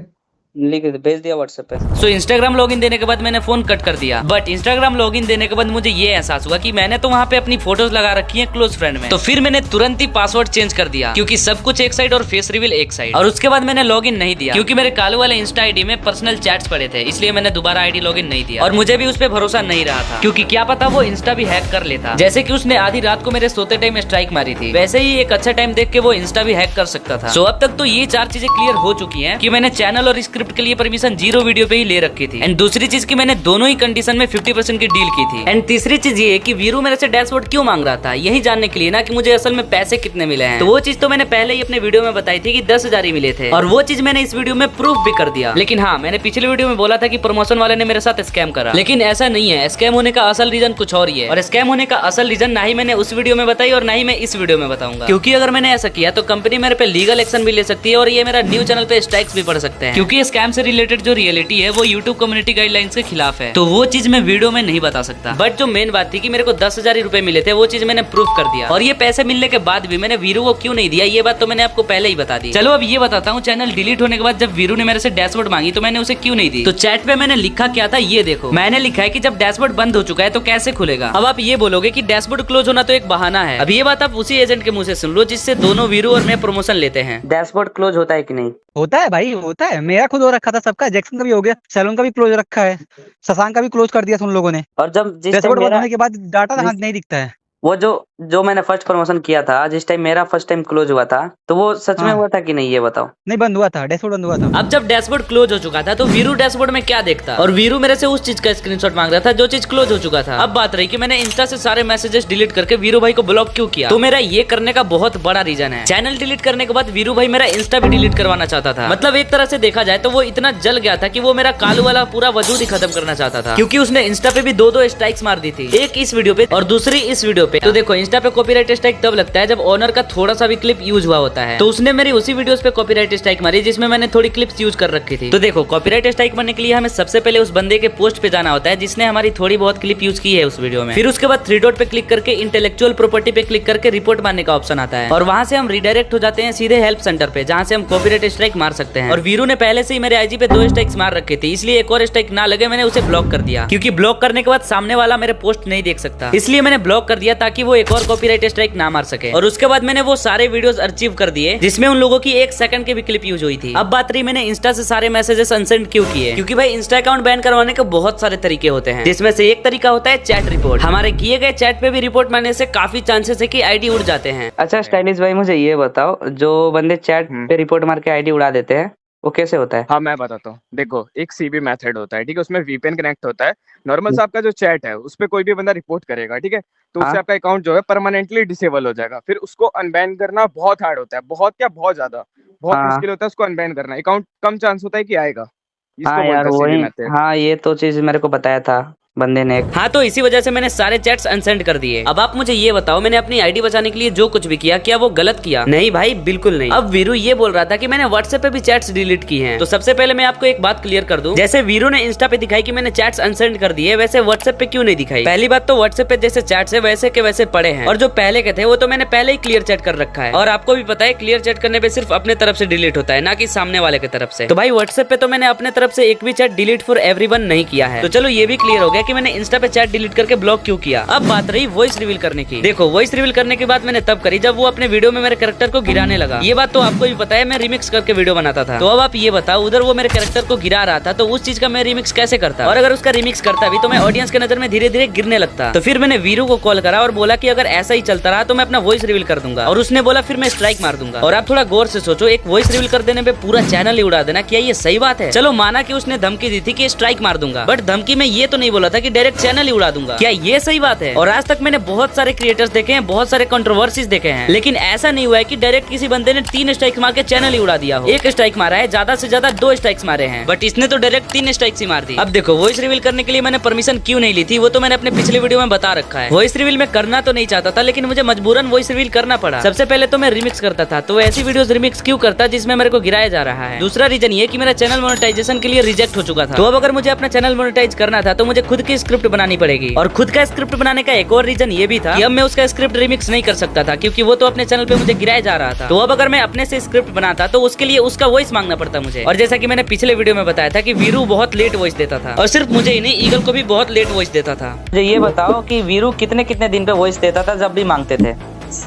लिख भेज दिया व्हाट्सएप पे। सो इंस्टाग्राम लॉगिन देने के बाद मैंने फोन कट कर दिया। बट इंस्टाग्राम लॉगिन देने के बाद मुझे ये एहसास हुआ कि मैंने तो वहाँ पे अपनी फोटोज लगा रखी है क्लोज फ्रेंड में। तो फिर मैंने तुरंत ही पासवर्ड चेंज कर दिया क्योंकि सब कुछ एक साइड और फेस रिवील एक साइड। और उसके बाद मैंने लॉगिन नहीं दिया क्योंकि मेरे कालू वाले इंस्टा आईडी में पर्सनल चैट्स पड़े थे, इसलिए मैंने दोबारा आईडी लॉगिन नहीं दिया। और मुझे भी उस पर भरोसा नहीं रहा था क्योंकि क्या पता वो इंस्टा भी हैक कर लेता। जैसे कि उसने आधी रात को मेरे सोते टाइम स्ट्राइक मारी थी, वैसे ही एक अच्छा टाइम देख के वो इंस्टा भी हैक कर सकता था। सो अब तक तो ये 4 चीजें क्लियर हो चुकी है कि मैंने चैनल और स्क्रिप्ट के लिए परमिशन 0 वीडियो पे ही ले रखी थी। एंड दूसरी चीज की मैंने दोनों ही कंडीशन में 50% की डील की थी। एंड तीसरी चीज ये कि वीरू मेरे से डैशबोर्ड क्यों मांग रहा था, यही जानने के लिए ना कि मुझे असल में पैसे कितने मिले हैं। तो वो चीज तो मैंने पहले ही अपने वीडियो में बताई थी कि 10,000 ही मिले थे और वो चीज मैंने इस वीडियो में प्रूफ भी कर दिया। लेकिन हाँ, मैंने पिछले वीडियो में बोला था कि प्रमोशन वाले ने मेरे साथ स्कैम करा, लेकिन ऐसा नहीं है। स्कैम होने का असल रीजन कुछ और ही है और स्कैम होने का असल रीजन ना ही मैंने उस वीडियो में बताई और ना ही मैं इस वीडियो में बताऊंगा क्योंकि अगर मैंने ऐसा किया तो कंपनी मेरे पे लीगल एक्शन भी ले सकती है और ये मेरा न्यू चैनल पे स्ट्राइक्स भी पड़ सकते हैं क्योंकि स्कैम से रिलेटेड जो रियलिटी है वो यूट्यूब कम्युनिटी गाइडलाइंस के खिलाफ है। तो वो चीज मैं वीडियो में नहीं बता सकता। बट जो मेन बात थी कि मेरे को 10,000 रुपए मिले थे वो चीज मैंने प्रूफ कर दिया। और ये पैसे मिलने के बाद भी मैंने वीरू को क्यों नहीं दिया ये बात तो मैंने आपको पहले ही बता दी। चलो अब ये बताता हूँ, चैनल डिलीट होने के बाद जब वीरू ने मेरे से डैशबोर्ड मांगी तो मैंने उसे क्यों नहीं दी। तो चैट पे मैंने लिखा क्या था ये देखो, मैंने लिखा है कि जब डैशबोर्ड बंद हो चुका है तो कैसे खुलेगा। अब आप ये बोलोगे कि डैशबोर्ड क्लोज होना तो एक बहाना है। अब ये बात आप उसी एजेंट के मुंह से सुन लो जिससे दोनों वीरू और मैं प्रमोशन लेते हैं। डैशबोर्ड क्लोज होता है कि नहीं? होता है भाई, होता है। मेरा खुद हो रखा था, सबका जैक्सन का भी हो गया, सैलून का भी क्लोज रखा है, शशांक का भी क्लोज कर दिया था उन लोगों ने। और जब जिस डैशबोर्ड टाइम बंद होने के बाद डाटा हाथ नहीं दिखता है। वो जो मैंने फर्स्ट प्रमोशन किया था, जिस टाइम मेरा फर्स्ट टाइम क्लोज हुआ था, तो वो सच में हुआ था कि नहीं ये बताओ। नहीं, बंद हुआ था, डैशबोर्ड बंद हुआ था। अब जब डैशबोर्ड क्लोज हो चुका था तो वीरू डैशबोर्ड में क्या देखता और वीरू मेरे से उस चीज का स्क्रीनशॉट मांग रहा था जो चीज क्लोज हो चुका था। अब बात रही कि मैंने इंस्टा से सारे मैसेजेस डिलीट करके वीरू भाई को ब्लॉक क्यों किया। तो मेरा ये करने का बहुत बड़ा रीजन है। चैनल डिलीट करने के बाद वीरू भाई मेरा इंस्टा भी डिलीट करवाना चाहता था। मतलब एक तरह से देखा जाए तो वो इतना जल गया था कि वो मेरा कालू वाला पूरा वजूद ही खत्म करना चाहता था क्योंकि उसने इंस्टा पे भी 2 स्ट्राइक्स मार दी थी, एक इस वीडियो पे और दूसरी इस वीडियो पे। तो देखो, इंस्टा पे कॉपीराइट स्ट्राइक तब लगता है जब ओनर का थोड़ा सा भी क्लिप यूज हुआ होता है। तो उसने मेरी उसी वीडियोस पे कॉपीराइट स्ट्राइक मारी जिसमें मैंने थोड़ी क्लिप्स यूज कर रखी थी। तो देखो, कॉपीराइट स्ट्राइक मारने के लिए हमें सबसे पहले उस बंदे के पोस्ट पे जाना होता है जिसने हमारी थोड़ी बहुत क्लिप यूज की है उस वीडियो में। फिर उसके बाद 3 डॉट पे क्लिक करके इंटेलेक्चुअल प्रॉपर्टी पे क्लिक करके रिपोर्ट मारने का ऑप्शन आता है और वहां से हम रिडायरेक्ट हो जाते हैं सीधे हेल्प सेंटर पे जहां से हम कॉपीराइट स्ट्राइक मार सकते हैं। और वीरू ने पहले से ही मेरे आईजी पे 2 स्ट्राइक्स मार रखे थे, इसलिए एक और स्ट्राइक ना लगे मैंने उसे ब्लॉक कर दिया क्योंकि ब्लॉक करने के बाद सामने वाला मेरे पोस्ट नहीं देख सकता, इसलिए मैंने ब्लॉक कर दिया ताकि वो एक और कॉपीराइट स्ट्राइक ना मार सके। और उसके बाद मैंने वो सारे वीडियोस अर्चीव कर दिए जिसमें उन लोगों की 1 सेकंड की भी क्लिप यूज हुई थी। अब बात रही मैंने इंस्टा से सारे मैसेजेस अनसेंड क्यों किए, क्योंकि भाई इंस्टा अकाउंट बैन करवाने के बहुत सारे तरीके होते हैं जिसमें से एक तरीका होता है चैट रिपोर्ट। हमारे किए गए चैट पे भी रिपोर्ट मारने से काफी चांसेस है कि आईडी उड़ जाते हैं। अच्छा स्टाइलिश भाई, मुझे ये बताओ, जो बंदे चैट पे रिपोर्ट मार के आईडी उड़ा देते हैं वो कैसे होता है? हाँ मैं बताता हूँ। देखो, एक सीबी मेथड होता है, ठीक है, उसमें वीपीएन कनेक्ट होता है। नॉर्मल से आपका जो चैट है उस पे कोई भी बंदा रिपोर्ट करेगा, ठीक है, तो उससे आपका अकाउंट जो है परमानेंटली डिसेबल हो जाएगा। फिर उसको अनबैन करना बहुत हार्ड होता है, बहुत क्या बहुत ज्यादा, बहुत मुश्किल होता है उसको अनबैन करना। अकाउंट कम चांस होता है कि आएगा। हाँ यार वही, हाँ ये तो चीज मेरे को बताया था बंदे ने। हाँ, तो इसी वजह से मैंने सारे चैट्स अनसेंड कर दिए। अब आप मुझे ये बताओ, मैंने अपनी आईडी बचाने के लिए जो कुछ भी किया, क्या वो गलत किया? नहीं भाई, बिल्कुल नहीं। अब वीरू ये बोल रहा था कि मैंने व्हाट्सएप पे भी चैट्स डिलीट की हैं। तो सबसे पहले मैं आपको एक बात क्लियर कर दूं, जैसे वीरू ने इंस्टा पे दिखाई कि मैंने चैट्स अनसेंड कर दिए, वैसे व्हाट्सएप पे क्यों नहीं दिखाई? पहली बात तो व्हाट्सएप पे जैसे चैट्स है वैसे के वैसे पड़े हैं, और जो पहले के थे वो तो मैंने पहले ही क्लियर चैट कर रखा है। और आपको भी पता है क्लियर चैट करने पे सिर्फ अपने तरफ से डिलीट होता है, ना कि सामने वाले की तरफ से। तो भाई व्हाट्सएप पे तो मैंने अपने तरफ से एक भी चैट डिलीट फॉर एवरीवन नहीं किया है। तो चलो ये भी क्लियर हो गया कि मैंने इंस्टा पे चैट डिलीट करके ब्लॉक क्यों किया। अब बात रही वॉइस रिवील करने की। देखो, वॉइस रिवील करने की बात मैंने तब करी जब वो अपने वीडियो में मेरे कैरेक्टर को गिराने लगा। ये बात तो आपको भी पता है, मैं रिमिक्स करके वीडियो बनाता था। तो अब आप ये बताओ, उधर वो मेरे कैरेक्टर को गिरा रहा था तो उस चीज का मैं रिमिक्स कैसे करता, और अगर उसका रिमिक्स करता भी तो मैं ऑडियंस के नजर में धीरे धीरे गिरने लगता। तो फिर मैंने वीरू को कॉल करा और बोला कि अगर ऐसा ही चलता रहा तो मैं अपना वॉइस रिवील कर दूंगा, और उसने बोला फिर मैं स्ट्राइक मार दूंगा। और आप थोड़ा गौर से सोचो, एक वॉइस रिवील कर देने पे पूरा चैनल ही उड़ा देना, क्या ये सही बात है? चलो माना कि उसने धमकी दी थी कि स्ट्राइक मार दूंगा, बट धमकी में ये तो नहीं बोला था कि डायरेक्ट चैनल ही उड़ा दूंगा। क्या ये सही बात है? और आज तक मैंने बहुत सारे क्रिएटर्स देखे हैं, बहुत सारे कंट्रोवर्सीज देखे हैं, लेकिन ऐसा नहीं हुआ है कि डायरेक्ट किसी बंदे ने 3 स्ट्राइक मार के चैनल ही उड़ा दिया हो। 1 स्ट्राइक मारा है, ज्यादा से ज्यादा 2 स्ट्राइक्स मारे हैं, बट इसने तो डायरेक्ट 3 स्ट्राइक्स ही मार दी। अब देखो, वॉइस रिवील करने के लिए मैंने परमिशन क्यों नहीं ली थी वो तो मैंने अपने पिछले वीडियो में बता रखा है। वॉइस रिवील में करना तो नहीं चाहता था, लेकिन मुझे मजबूरन वॉइस रिवील करना पड़ा। सबसे पहले तो मैं रिमिक्स करता था, तो ऐसी वीडियोस रिमिक्स क्यों करता जिसमें मेरे को गिराया जा रहा है। दूसरा रीजन ये कि मेरा चैनल मोनेटाइजेशन के लिए रिजेक्ट हो चुका था। तो अब अगर मुझे अपना चैनल मोनेटाइज करना था तो मुझे खुद की स्क्रिप्ट बनानी पड़ेगी। और खुद का स्क्रिप्ट बनाने का एक और रीजन ये भी था कि अब मैं उसका स्क्रिप्ट रिमिक्स नहीं कर सकता था, क्योंकि वो तो अपने चैनल पे मुझे गिराया जा रहा था। तो अब अगर मैं अपने से स्क्रिप्ट बनाता तो उसके लिए उसका वॉइस मांगना पड़ता मुझे। और जैसा कि मैंने पिछले वीडियो में बताया था कि वीरू बहुत लेट वॉइस देता था, और सिर्फ मुझे ही नहीं, ईगल को भी बहुत लेट वॉइस देता था। मुझे ये बताओ कि वीरू कितने कितने दिन पे वॉइस देता था जब भी मांगते थे?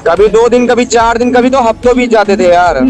कभी 2 दिन, कभी 4 दिन, कभी तो हफ्तों बीत जाते थे यार।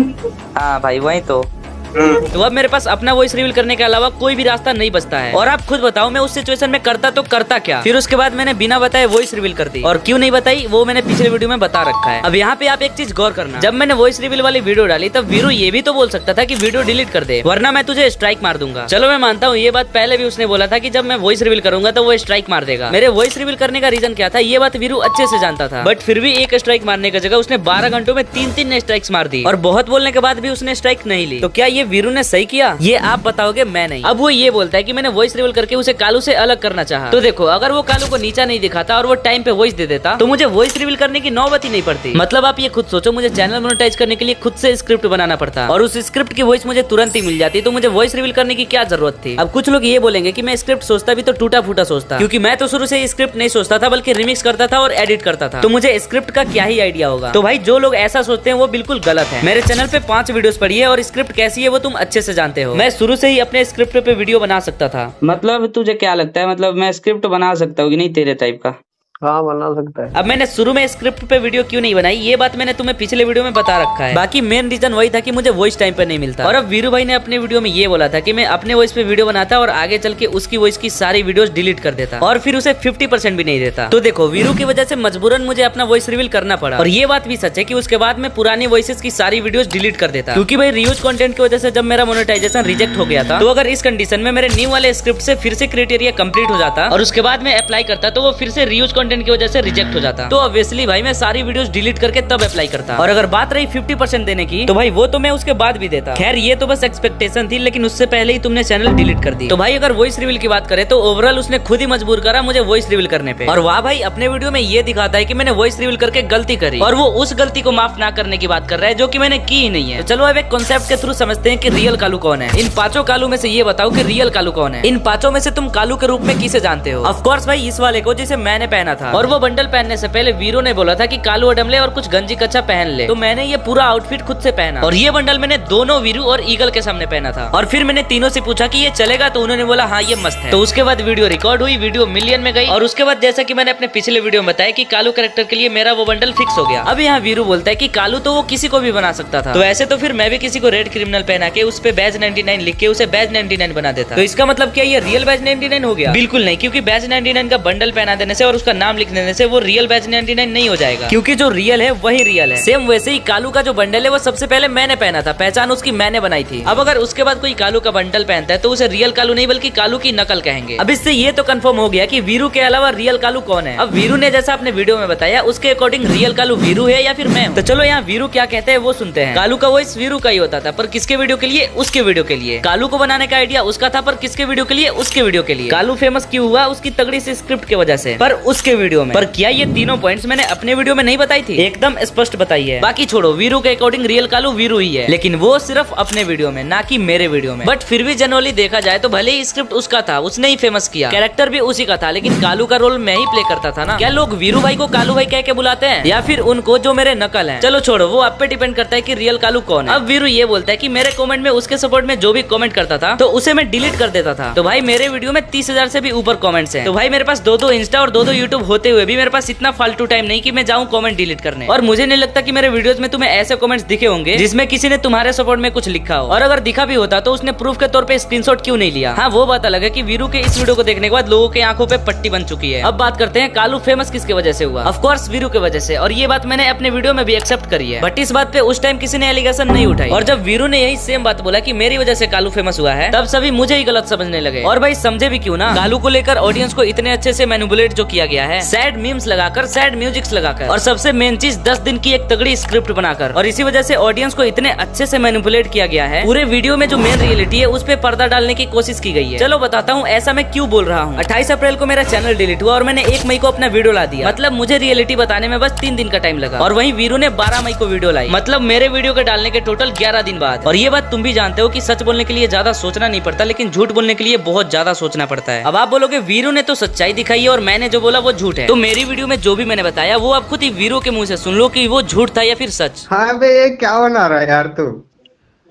हाँ भाई, वही तो। तो अब मेरे पास अपना वॉइस रिवील करने के अलावा कोई भी रास्ता नहीं बचता है। और आप खुद बताओ, मैं उस सिचुएशन में करता तो करता क्या? फिर उसके बाद मैंने बिना बताए वॉइस रिवील कर दी, और क्यों नहीं बताई वो मैंने पिछले वीडियो में बता रखा है। अब यहाँ पे आप एक चीज गौर करना, जब मैंने वॉइस रिवील वाली वीडियो डाली तब वीरू ये भी तो बोल सकता था कि वीडियो डिलीट कर दे, वरना मैं तुझे स्ट्राइक मार दूंगा। चलो मैं मानता हूँ, ये बात पहले भी उसने बोला था कि जब मैं वॉइस रिवील करूंगा तो वो स्ट्राइक मार देगा। मेरे वॉइस रिवील करने का रीजन क्या था ये बात वीरू अच्छे से जानता था, बट फिर भी 1 स्ट्राइक मारने की जगह उसने 12 घंटों में 3-3 स्ट्राइक्स मार दी, और बहुत बोलने के बाद भी उसने स्ट्राइक नहीं ली। तो क्या ये वीरू ने सही किया? ये आप बताओगे, मैं नहीं। अब वो ये बोलता है कि मैंने वॉइस रिवील करके उसे कालू से अलग करना चाहा। तो देखो, अगर वो कालू को नीचा नहीं दिखाता और वो टाइम पे वॉइस दे देता तो मुझे वॉइस रिवील करने की नौबत ही नहीं पड़ती। मतलब आप ये खुद सोचो, मुझे चैनल मोनेटाइज करने के लिए खुद से स्क्रिप्ट बनाना पड़ता, और उस स्क्रिप्ट की वॉइस मुझे तुरंत ही मिल जाती, तो मुझे वॉइस रिवील करने की क्या जरूरत थी? अब कुछ लोग ये बोलेंगे कि मैं स्क्रिप्ट सोचता भी तो टूटा फूटा सोचता, क्योंकि मैं तो शुरू से स्क्रिप्ट नहीं सोचता था बल्कि रिमिक्स करता था और एडिट करता था, तो मुझे स्क्रिप्ट का क्या ही आइडिया होगा। तो भाई, जो लोग ऐसा सोचते हैं वो बिल्कुल गलत है। मेरे चैनल पे 5 वीडियोस पड़ी है और स्क्रिप्ट कैसी है वो तुम अच्छे से जानते हो। मैं शुरू से ही अपने स्क्रिप्ट पे वीडियो बना सकता था। मतलब तुझे क्या लगता है, मतलब मैं स्क्रिप्ट बना सकता हूँ कि नहीं तेरे टाइप का? हाँ, बना सकता है। अब मैंने शुरू में स्क्रिप्ट पे वीडियो क्यों नहीं बनाई ये बात मैंने तुम्हें पिछले वीडियो में बता रखा है। बाकी मेन रीजन वही था कि मुझे वॉइस टाइम पे नहीं मिलता। और अब वीरू भाई ने अपने वीडियो में ये बोला था कि मैं अपने वॉइस पे वीडियो बनाता और आगे चल के उसकी वॉइस की सारी वीडियोस डिलीट कर देता, और फिर उसे 50% भी नहीं देता। तो देखो, वीरू की वजह से मजबूरन मुझे अपना वॉइस रिवील करना पड़ा। और ये बात भी सच है कि उसके बाद मैं पुरानी वॉइसेस की सारी वीडियोस डिलीट कर देता, क्योंकि भाई रीयूज कंटेंट की वजह से जब मेरा मोनेटाइजेशन रिजेक्ट हो गया था, तो अगर इस कंडीशन में मेरे न्यू वाले स्क्रिप्ट से फिर से क्राइटेरिया कंप्लीट हो जाता और उसके बाद मैं अप्लाई करता तो वो फिर से रीयूज कंटेंट की वजह से रिजेक्ट हो जाता, तो ऑब्वियसली भाई मैं सारी वीडियोस डिलीट करके तब अप्लाई करता। और अगर बात रही 50% देने की, तो भाई वो तो मैं उसके बाद भी देता। खैर, ये तो बस एक्सपेक्टेशन थी, लेकिन उससे पहले ही तुमने चैनल डिलीट कर दी। तो भाई अगर वॉइस रिवील की बात करें तो ओवरऑल उसने खुद ही मजबूर करा मुझे वॉइस रिवील करने पे। और वाह भाई, अपने वीडियो में ये दिखाता है कि मैंने वॉइस रिवील करके गलती करी, और वो उस गलती को माफ ना करने की बात कर रहा है जो कि मैंने की ही नहीं है। तो चलो अब एक कॉन्सेप्ट के थ्रू समझते हैं कि रियल कालू कौन है। इन 5 कालू में से ये बताओ कि रियल कालू कौन है। इन 5 में से तुम कालू के रूप में किसे जानते हो? ऑफ कोर्स भाई, इस वाले को जिसे मैंने पहना था। और वो बंडल पहनने से पहले वीरू ने बोला था कि कालू अडमले और कुछ गंजी कच्चा पहन ले, तो मैंने ये पूरा आउटफिट खुद से पहना, और ये बंडल मैंने दोनों वीरू और ईगल के सामने पहना था। और फिर मैंने तीनों से पूछा कि ये चलेगा, तो उन्होंने बोला हाँ ये मस्त है। तो उसके बाद वीडियो रिकॉर्ड हुई, वीडियो मिलियन में गई, और उसके बाद जैसा कि मैंने अपने पिछले वीडियो में बताया कि कालू कैरेक्टर के लिए मेरा वो बंडल फिक्स हो गया। अब यहाँ वीरू बोलता है कि कालू तो वो किसी को भी बना सकता था, तो ऐसे तो फिर मैं भी किसी को रेड क्रिमिनल पहना के उस पे बैज 99 लिख के उसे बैज 99 बना देता। तो इसका मतलब क्या ये रियल बैज 99 हो गया? बिल्कुल नहीं, क्योंकि बैज 99 का बंडल पहना देने से और उसका नाम नाम लिख देने से वो रियल बैच 99 नहीं हो जाएगा, क्योंकि जो रियल है वही रियल है। सेम वैसे ही कालू का जो बंडल है वो सबसे पहले मैंने पहना था, पहचान उसकी मैंने बनाई थी। अब अगर उसके बाद कोई कालू का बंडल पहनता है तो उसे रियल कालू नहीं बल्कि कालू की नकल कहेंगे। अब इससे ये तो कंफर्म हो गया कि वीरू के अलावा रियल कालू कौन है। अब वीरू ने जैसा अपने वीडियो में बताया उसके अकॉर्डिंग रियल कालू वीरू है या फिर मैं हूं। तो चलो यहाँ वीरू क्या कहते हैं वो सुनते हैं। कालू का वॉइस वीरू का ही होता था, पर किसके वीडियो के लिए? उसके वीडियो के लिए। कालू को बनाने का आइडिया उसका था, पर किसके वीडियो के लिए? उसके वीडियो के लिए। कालू फेमस क्यों हुआ? उसकी तगड़ी सी स्क्रिप्ट की वजह से, पर उसके वीडियो में। पर क्या ये तीनों पॉइंट्स मैंने अपने वीडियो में नहीं बताई थी? एकदम स्पष्ट बताई है। बाकी छोड़ो, वीरू के अकॉर्डिंग रियल कालू वीरू ही है, लेकिन वो सिर्फ अपने वीडियो में, ना कि मेरे वीडियो में। बट फिर भी जनरली देखा जाए तो भले ही स्क्रिप्ट उसका था, उसने ही फेमस किया, कैरेक्टर भी उसी का था, लेकिन कालू का रोल मैं ही प्ले करता था ना। क्या लोग वीरू भाई को कालू भाई कह के बुलाते हैं, या फिर उनको जो मेरे नकल है? चलो छोड़ो, वो आप पे डिपेंड करता है कि रियल कालू कौन है। अब वीरू ये बोलता है कि मेरे कमेंट में उसके सपोर्ट में जो भी कमेंट करता था तो उसे मैं डिलीट कर देता था। तो भाई मेरे वीडियो में 30,000 से भी ऊपर कमेंट्स हैं। तो भाई मेरे पास 2 इंस्टा और 2 यूट्यूब होते हुए भी मेरे पास इतना फालतू टाइम नहीं कि मैं जाऊं कमेंट डिलीट करने। और मुझे नहीं लगता कि मेरे वीडियोस में तुम्हें ऐसे कमेंट्स दिखे होंगे जिसमें किसी ने तुम्हारे सपोर्ट में कुछ लिखा हो, और अगर दिखा भी होता तो उसने प्रूफ के तौर पे स्क्रीनशॉट क्यों नहीं लिया। हाँ, वो बात अलग है कि वीरू के इस वीडियो को देखने के बाद लोगों की आंखों पे पट्टी बन चुकी है। अब बात करते हैं कालू फेमस किसकी वजह से हुआ। ऑफ कोर्स वीरू की वजह से, और ये बात मैंने अपने वीडियो में भी एक्सेप्ट करी है। बट इस बात पे उस टाइम किसी ने एलिगेशन नहीं उठाई, और जब वीरू ने यही सेम बात बोला कि मेरी वजह से कालू फेमस हुआ है, तब सभी मुझे ही गलत समझने लगे। और भाई समझे भी क्यों ना, कालू को लेकर ऑडियंस को इतने अच्छे से मैनिपुलेट जो किया गया है, सैड मीम्स लगाकर, सैड म्यूजिक्स लगाकर, और सबसे मेन चीज 10 दिन की एक तगड़ी स्क्रिप्ट बनाकर, और इसी वजह से ऑडियंस को इतने अच्छे से मैनिपुलेट किया गया है। पूरे वीडियो में जो मेन रियलिटी है उस पे पर्दा डालने की कोशिश की गई है। चलो बताता हूँ ऐसा मैं क्यों बोल रहा हूँ। 28 अप्रैल को मेरा चैनल डिलीट हुआ और मैंने 1 मई को अपना वीडियो ला दिया। मतलब मुझे रियलिटी बताने में बस 3 दिन का टाइम लगा, और वहीं वीरू ने 12 मई को वीडियो लाई। मतलब मेरे वीडियो के डालने के टोटल 11 दिन बाद। और ये बात तुम भी जानते हो कि सच बोलने के लिए ज्यादा सोचना नहीं पड़ता, लेकिन झूठ बोलने के लिए बहुत ज्यादा सोचना पड़ता है। अब आप बोलोगे वीरू ने तो सच्चाई दिखाई है और मैंने जो बोला वो झूठ है, तो मेरी वीडियो में जो भी मैंने बताया वो आप खुद ही वीरू के मुंह से सुन लो कि वो झूठ था या फिर सच। हाँ बे, ये क्या बना रहा है यार तू?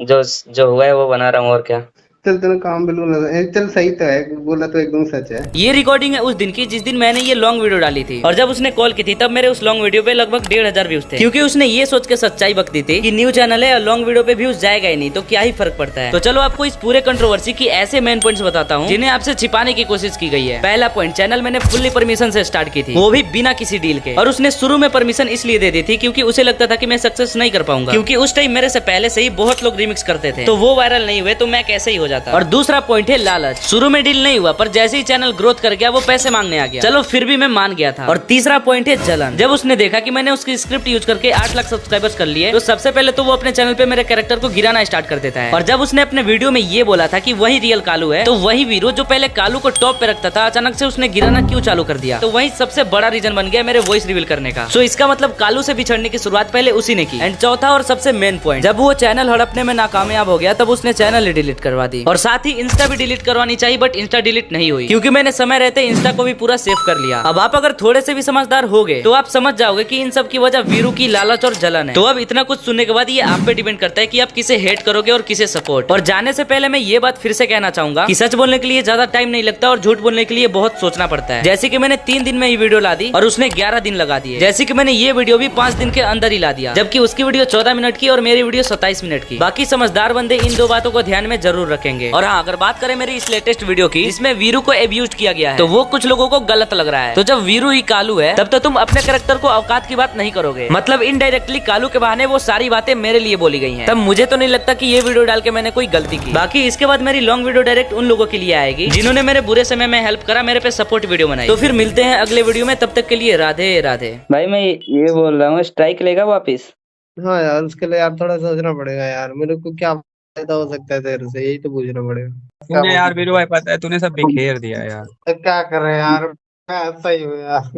जो हुआ है वो बना रहा हूँ, और क्या। चल तेरा काम बिल्कुल चल सही तो है, बोला तो एकदम सच है। ये रिकॉर्डिंग है उस दिन की जिस दिन मैंने ये लॉन्ग वीडियो डाली थी, और जब उसने कॉल की थी तब मेरे उस लॉन्ग वीडियो पे लगभग 1,500 व्यूज थे, क्योंकि उसने ये सोच के सच्चाई बक दी थी कि न्यू चैनल है और लॉन्ग वीडियो पे व्यूज जाएगा ही नहीं, तो क्या ही फर्क पड़ता है। तो चलो आपको इस पूरे कंट्रोवर्सी की ऐसे मेन पॉइंट्स बताता हूँ जिन्हें आपसे छिपाने की कोशिश की गई है। पहला पॉइंट, चैनल मैंने फुल्ली परमिशन से स्टार्ट की थी, वो भी बिना किसी डील के, और उसने शुरू में परमिशन इसलिए दे दी थी क्योंकि उसे लगता था कि मैं सक्सेस नहीं कर पाऊंगा, क्योंकि उस टाइम मेरे से पहले से ही बहुत लोग रिमिक्स करते थे, तो वो वायरल नहीं हुए तो मैं कैसे ही हो जाता। और दूसरा पॉइंट है लालच। शुरू में डील नहीं हुआ, पर जैसे ही चैनल ग्रोथ कर गया वो पैसे मांगने आ गया, चलो फिर भी मैं मान गया था। और तीसरा पॉइंट है जलन। जब उसने देखा कि मैंने उसकी स्क्रिप्ट यूज करके 8 लाख सब्सक्राइबर्स कर लिए, तो सबसे पहले तो वो अपने चैनल पे मेरे कैरेक्टर को गिराना स्टार्ट कर देता है। और जब उसने अपने वीडियो में ये बोला था कि वही रियल कालू है, तो वही वीरू जो पहले कालू को टॉप पे रखता था, अचानक से उसने गिराना क्यों चालू कर दिया, तो वही सबसे बड़ा रीजन बन गया मेरे वॉइस रिवील करने का। सो इसका मतलब कालू से बिछड़ने की शुरुआत पहले उसी ने की। एंड चौथा और सबसे मेन पॉइंट, जब वो चैनल हड़पने में नाकामयाब हो गया तब उसने चैनल ही डिलीट करवा दी, और साथ ही इंस्टा भी डिलीट करवानी चाहिए, बट इंस्टा डिलीट नहीं हुई, क्योंकि मैंने समय रहते इंस्टा को भी पूरा सेव कर लिया। अब आप अगर थोड़े से भी समझदार हो गए तो आप समझ जाओगे कि इन सब की वजह वीरू की लालच और जलन है। तो अब इतना कुछ सुनने के बाद ये आप पे डिपेंड करता है कि आप किसे हेट करोगे और किसे सपोर्ट। और जाने से पहले मैं ये बात फिर से कहना चाहूंगा कि सच बोलने के लिए ज्यादा टाइम नहीं लगता और झूठ बोलने के लिए बहुत सोचना पड़ता है। जैसे कि मैंने 3 दिन में ये वीडियो ला दी और उसने 11 दिन लगा दिए। जैसे कि मैंने ये वीडियो भी 5 दिन के अंदर ही ला दिया, जबकि उसकी वीडियो 14 मिनट की और मेरी वीडियो 27 मिनट की। बाकी समझदार बंदे इन 2 बातों को ध्यान में जरूर रखेंगे। और हाँ, अगर बात करें मेरी इस लेटेस्ट वीडियो की, इसमें वीरू को एब्यूज किया गया है, तो वो कुछ लोगों को गलत लग रहा है। तो जब वीरू ही कालू है तब तो तुम अपने कैरेक्टर को औकात की बात नहीं करोगे। मतलब इनडायरेक्टली कालू के बहाने वो सारी बातें मेरे लिए बोली गई हैं। तब मुझे तो नहीं लगता कि ये वीडियो डाल के मैंने कोई गलती की। बाकी इसके बाद मेरी लॉन्ग वीडियो डायरेक्ट उन लोगों के लिए आएगी जिन्होंने मेरे बुरे समय में हेल्प करा, मेरे पे सपोर्ट वीडियो बनाई। तो फिर मिलते हैं अगले वीडियो में, तब तक के लिए राधे राधे। भाई मैं ये बोल रहा हूँ, स्ट्राइक लेगा वापिस? हाँ यार, उसके लिए यार थोड़ा सोचना पड़ेगा यार, मेरे को क्या फायदा हो सकता है तेरे से, यही तो पूछना पड़ेगा। तूने यार वीरू भाई, पता है तूने सब बिखेर दिया यार। क्या कर रहे हैं यार, मैं ऐसा ही हूँ यार।